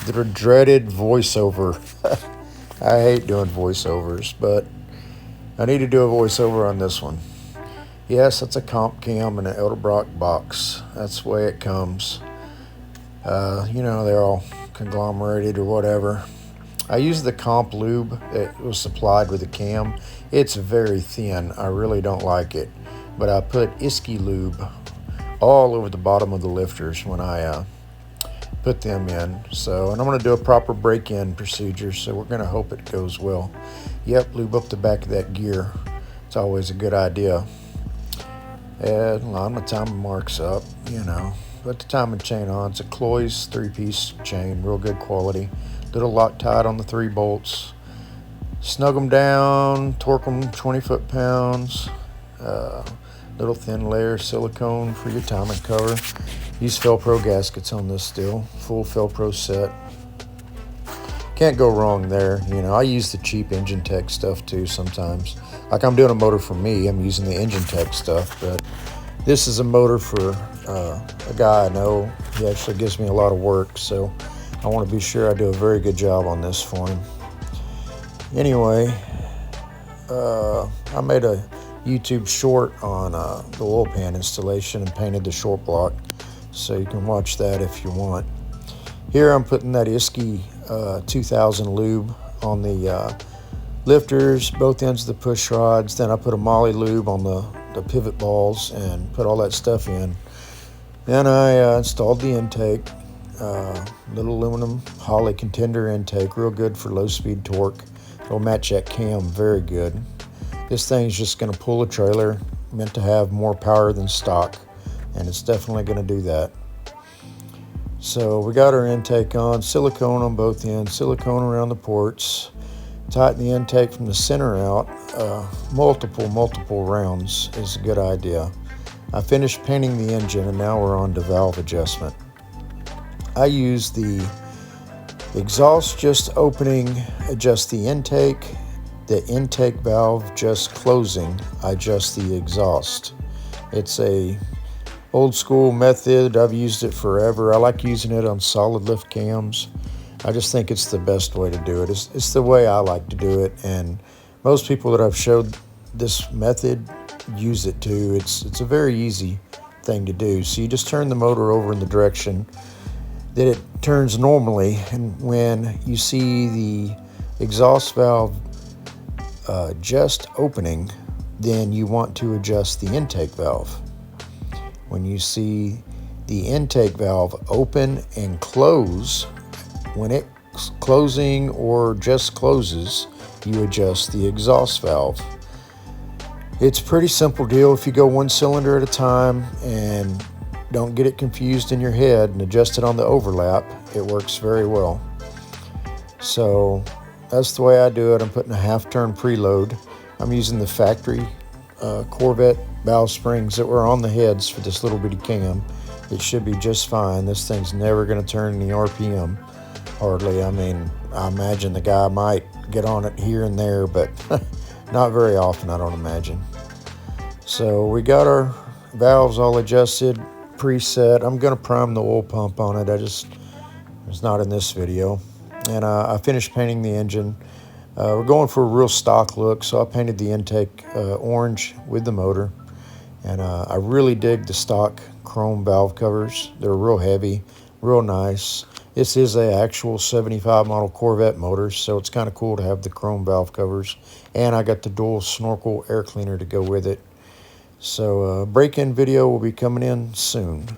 The dreaded voiceover. I hate doing voiceovers, but I need to do a voiceover on this one. Yes, it's a comp cam in an Edelbrock box. That's the way it comes. They're all conglomerated or whatever. I use the comp lube that was supplied with the cam. It's very thin. I really don't like it. But I put Iski lube all over the bottom of the lifters when I put them in. And I'm going to do a proper break-in procedure, so we're going to hope it goes well. Yep, lube up the back of that gear. It's always a good idea. And line my timing marks up, Put the timing chain on. It's a Cloy's 3-piece chain, real good quality. Little Loctite on the 3 bolts. Snug them down, torque them 20 foot-pounds. Little thin layer silicone for your timing cover. Use Felpro gaskets on this still. Full Felpro set. Can't go wrong there. I use the cheap Engine Tech stuff too sometimes. Like I'm doing a motor for me, I'm using the Engine Tech stuff, but this is a motor for a guy I know. He actually gives me a lot of work, so I want to be sure I do a very good job on this for him. Anyway, I made a YouTube short on the oil pan installation and painted the short block, so you can watch that if you want. Here I'm putting that Iski 2000 lube on the lifters, both ends of the push rods. Then I put a Molly lube on the pivot balls and put all that stuff in. Then I installed the intake, little aluminum Holley contender intake, real good for low speed torque. It'll match that cam very good. This thing's just going to pull a trailer, meant to have more power than stock, and it's definitely going to do that. So we got our intake on, silicone on both ends, silicone around the ports. Tighten the intake from the center out. Multiple rounds is a good idea. I finished painting the engine, and now we're on to valve adjustment. I use the exhaust just opening, adjust the intake. The intake valve just closing, I adjust the exhaust. It's a old school method. I've used it forever. I like using it on solid lift cams. I just think it's the best way to do it. It's the way I like to do it, and most people that I've showed this method use it too. It's a very easy thing to do. So you just turn the motor over in the direction that it turns normally, and when you see the exhaust valve just opening, then you want to adjust the intake valve. When you see the intake valve open and close, when it's closing or just closes, you adjust the exhaust valve. It's a pretty simple deal if you go one cylinder at a time and don't get it confused in your head and adjust it on the overlap. It works very well. So that's the way I do it. I'm putting a half-turn preload. I'm using the factory Corvette valve springs that were on the heads for this little bitty cam. It should be just fine. This thing's never going to turn any RPM, hardly. I mean, I imagine the guy might get on it here and there, but not very often, I don't imagine. So we got our valves all adjusted, preset. I'm going to prime the oil pump on it. It's not in this video. And I finished painting the engine. We're going for a real stock look, so I painted the intake orange with the motor. And I really dig the stock chrome valve covers. They're real heavy, real nice. This is an actual 75 model Corvette motor, so it's kind of cool to have the chrome valve covers. And I got the dual snorkel air cleaner to go with it. So break-in video will be coming in soon.